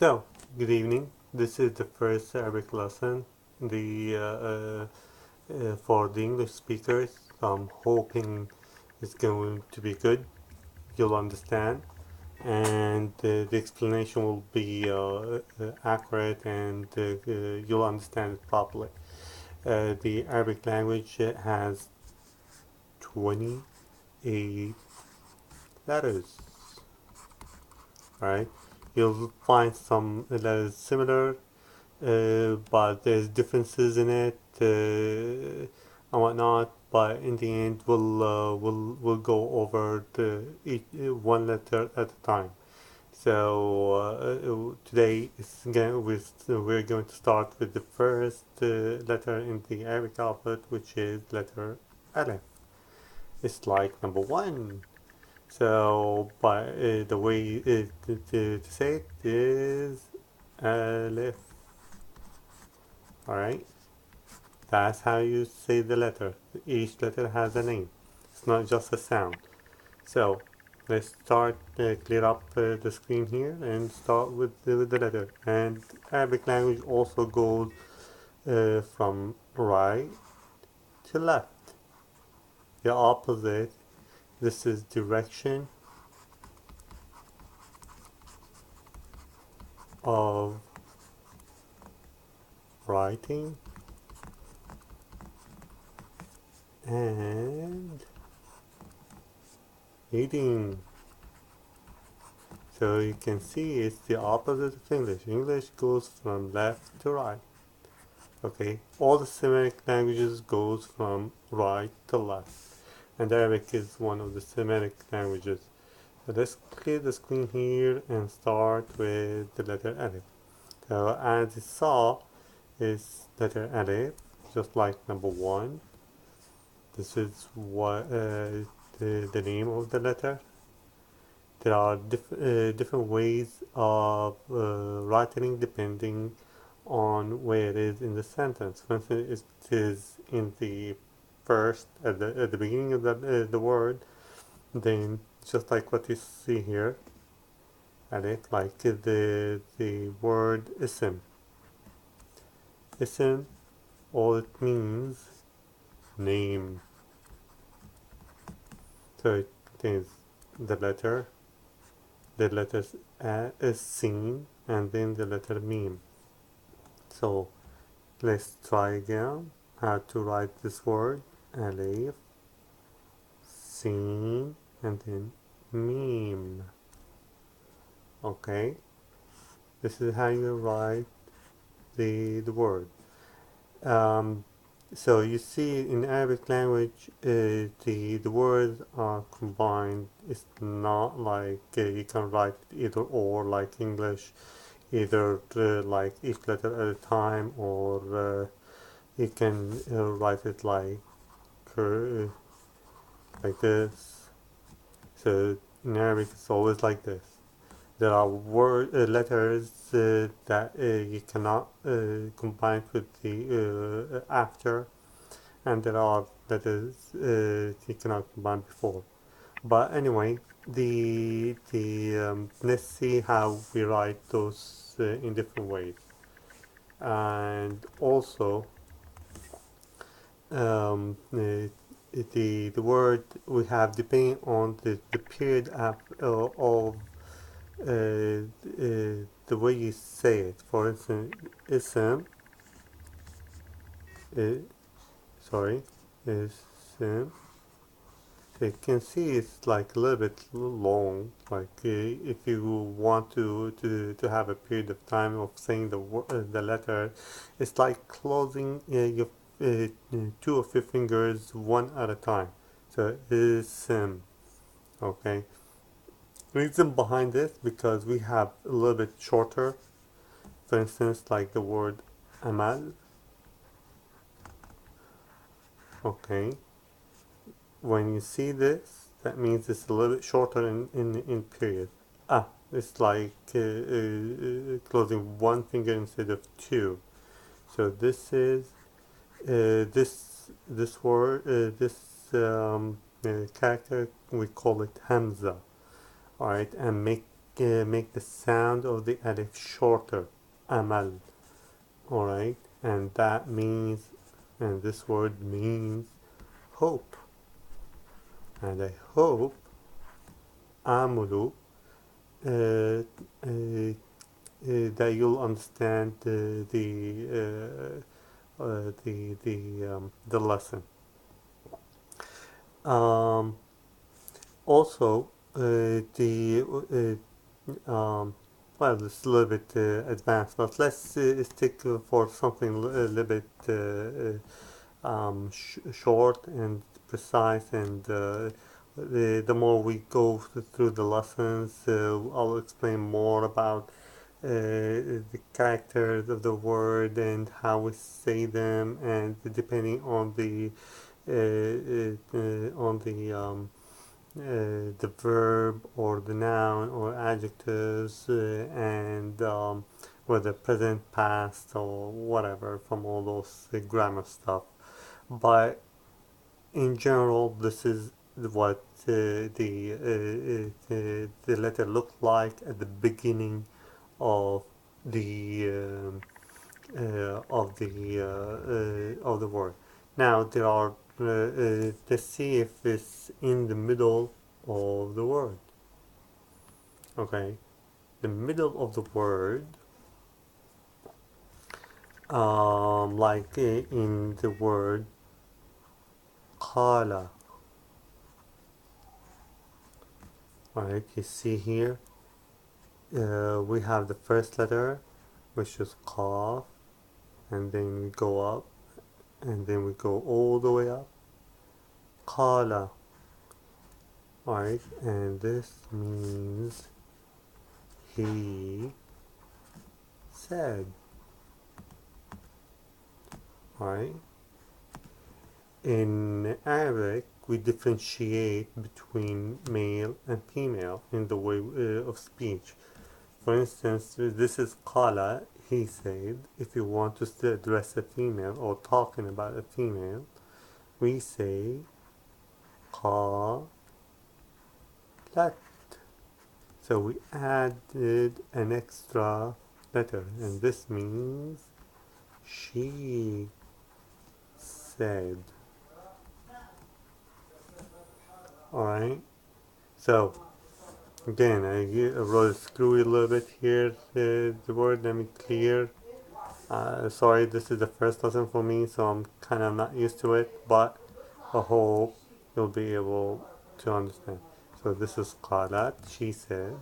So, good evening. This is the first Arabic lesson for the English speakers. I'm hoping it's going to be good. You'll understand, and the explanation will be accurate, and you'll understand it properly. The Arabic language has 28 letters, right? You'll find some letters similar, but there's differences in it and whatnot. But in the end, we'll go over each one letter at a time. So today we're going to start with the first letter in the Arabic alphabet, which is letter Alef. It's like number one. So, by the way to say it is Alef. Alright, that's how you say the letter. Each letter has a name. It's not just a sound. So let's start, clear up the screen here and start with the letter. And Arabic language also goes from right to left. The opposite. This is direction of writing and reading. So you can see it's the opposite of English. English goes from left to right. Okay, all the Semitic languages goes from right to left, and Arabic is one of the Semitic languages. So let's clear the screen here and start with the letter Alif. So as you saw, is letter Alif, just like number one. This is what the name of the letter. There are different ways of writing depending on where it is in the sentence. For instance, it is in the first at the beginning of the word, then just like what you see here, and it like the word ism. Ism, all it means name. So it contains the letters is seen, and then the letter meme. So let's try again how to write this word. Alif, seen, and then meme. Okay, this is how you write the word. Um, so you see in Arabic language, the words are combined. It's not like you can write either or like English, either like each letter at a time, or you can write it like this. So in Arabic, it's always like this. There are letters that you cannot combine with the after, and there are letters you cannot combine before. But anyway, let's see how we write those in different ways. And also, the word we have depending on the period of the way you say it. For instance, ism, uh, sorry, ism. So you can see it's like a little bit long. Like if you want to have a period of time of saying the letter, it's like closing your two of your fingers one at a time. So ism. Okay. Reason behind this because we have a little bit shorter. For instance, like the word amal. Okay. When you see this, that means it's a little bit shorter in period. Ah, it's like closing one finger instead of two. So this is this word this character we call it Hamza. All right, and make make the sound of the alif shorter. Amal. Alright? And that means, and this word means hope. And I hope amulu that you'll understand the lesson. Also, well, it's a little bit advanced, but let's stick for something a little bit short and precise, and the more we go through the lessons, I'll explain more about the characters of the word and how we say them, and depending on the verb or the noun or adjectives, and whether present, past, or whatever from all those grammar stuff. But in general, this is what the letter looked like at the beginning of the of the word. Now there are let's see if it's in the middle of the word. Okay, the middle of the word, like in the word qala. Alright, you see here, we have the first letter, which is qaf, and then we go up, and then we go all the way up. Qala. Alright, and this means he said. Alright. In Arabic, we differentiate between male and female in the way of speech. For instance, this is qala, he said. If you want to address a female or talking about a female, we say qalat. So we added an extra letter, and this means she said. Alright, so again, I wrote screwy a little bit here, the word, let me clear. Sorry, this is the first lesson for me, so I'm kind of not used to it, but I hope you'll be able to understand. So this is qalat, she said.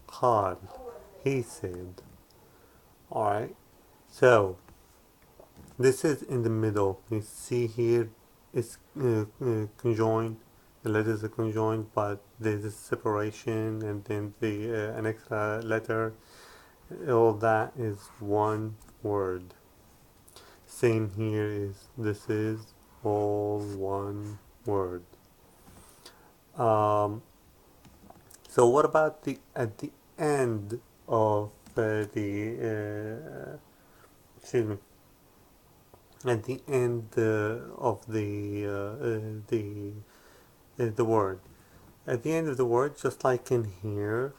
Qal, he said. Alright, so this is in the middle. You see here it's conjoined. The letters are conjoined, but there's a separation, and then an extra letter. All that is one word. Same here is this is all one word. So what about at the end of excuse me, at the end of the word? At the end of the word, just like in here,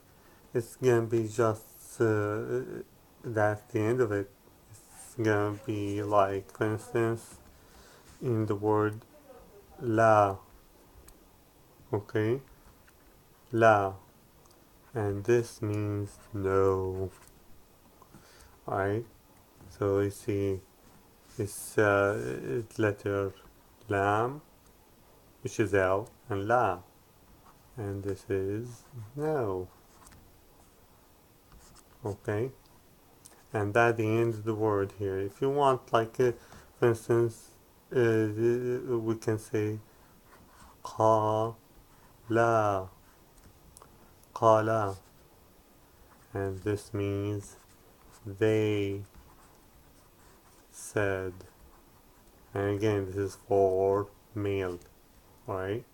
it's gonna be just that's the end of it. It's gonna be like, for instance, in the word la. Okay, la, and this means no. Alright, so you see it's letter lam, which is L, and la, and this is no. Okay, and that's the end of the word here. If you want, like, for instance, we can say qala, qala, and this means they said. And again, this is for male, right?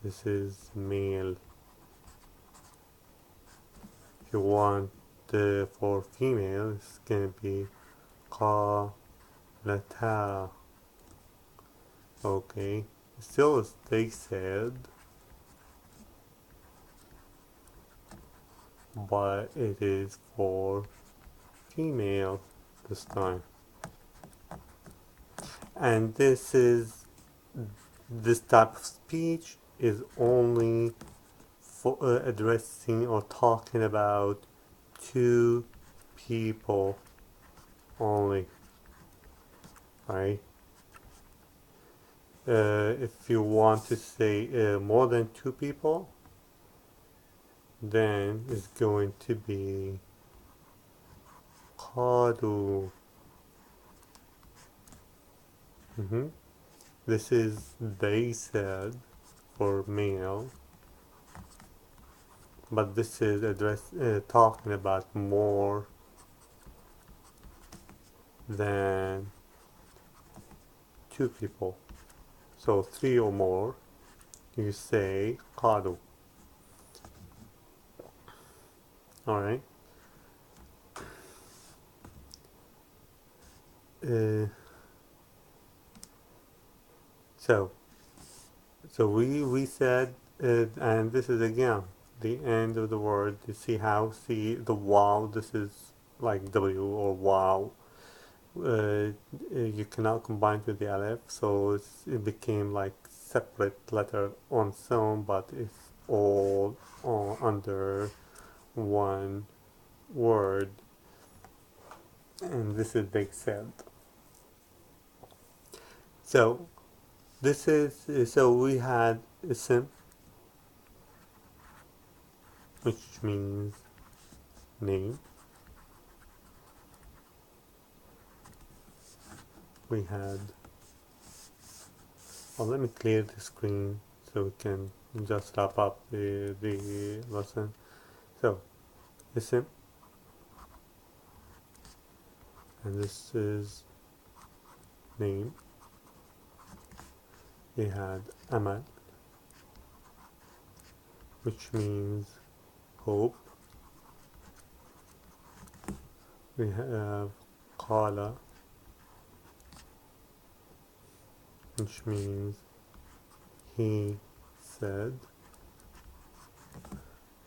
This is male. If you want for female, it's gonna be qalata. Okay, still as they said. but it is for female this time. And this type of speech is only for addressing or talking about two people only, right? If you want to say more than two people, then it's going to be قالوا. This is they said for male, but this is talking about more than two people. So three or more, you say قالوا. Alright. So we said, and this is again the end of the word. You see how the wow, this is like W or wow. You cannot combine with the Alef, so it became like separate letter on its own, but it's all under one word, and this is they said. So this is so we had ism, which means name. We had, well, let me clear the screen so we can just wrap up the lesson. So ism, and this is name. We had amal, which means hope. We have qala, which means he said.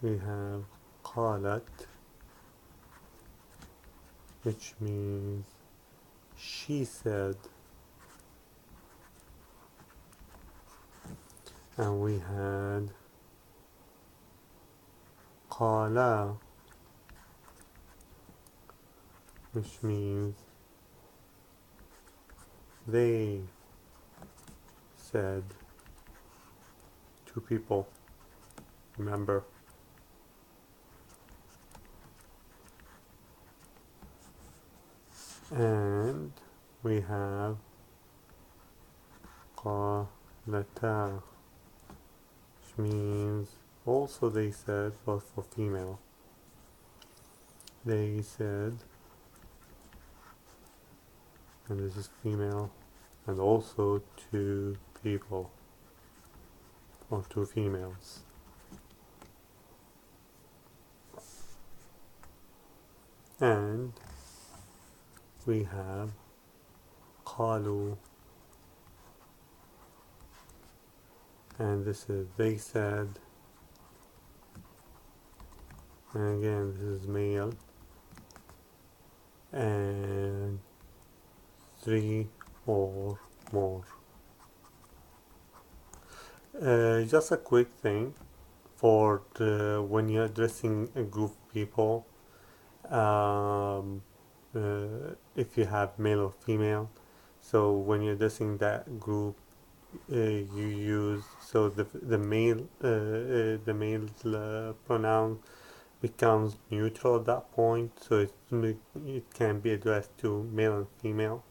We have qalat, which means she said. And we had qala, which means they said. Two people, remember. And we have qalata, which means also they said, but for female. They said, and this is female, and also two people, or two females. And we have qalu, and this is they said, and again this is male, and three or more. Just a quick thing for when you're addressing a group of people, if you have male or female, so when you're addressing that group, you use so the male pronoun becomes neutral at that point, so it can be addressed to male and female.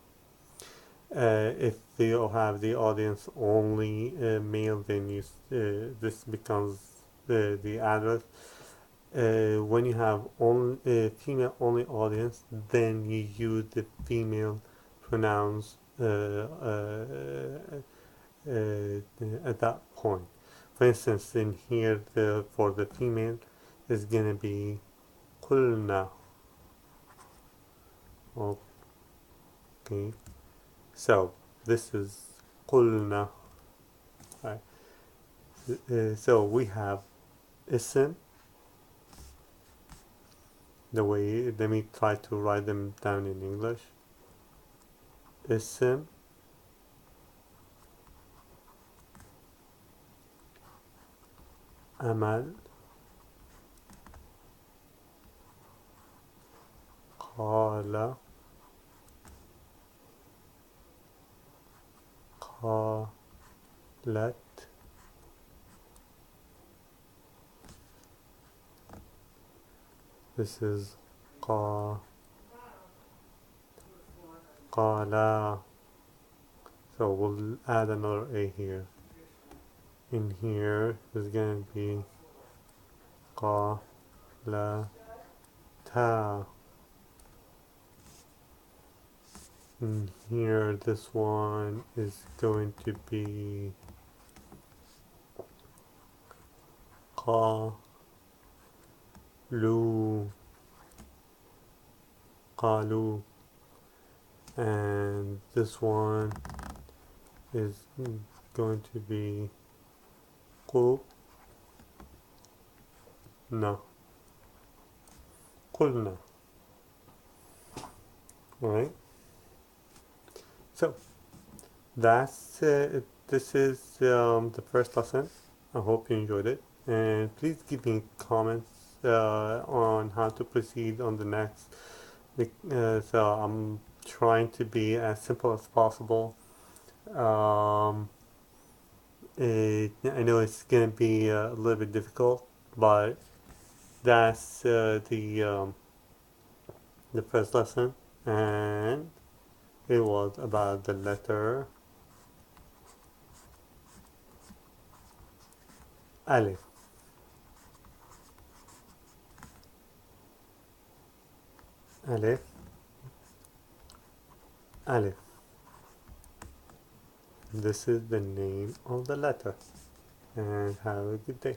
If you have the audience only male, then this becomes the address. When you have only female only audience, then you use the female pronouns at that point. For instance, in here for the female is gonna be قلنا. Okay, so this is قلنا. Right. So we have ism, the way, let me try to write them down in English. اسم عمل قال قالت this is قال so we'll add another A here. In here is going to be قالتا. In here this one is going to be قالوا قالوا, and this one is going to be قلنا قلنا. Alright, so that's this is the first lesson. I hope you enjoyed it, and please give me comments on how to proceed on the next. So I'm trying to be as simple as possible. I know it's gonna be a little bit difficult, but that's the first lesson, and it was about the letter Alef. Alef. Alef. This is the name of the letter, and have a good day.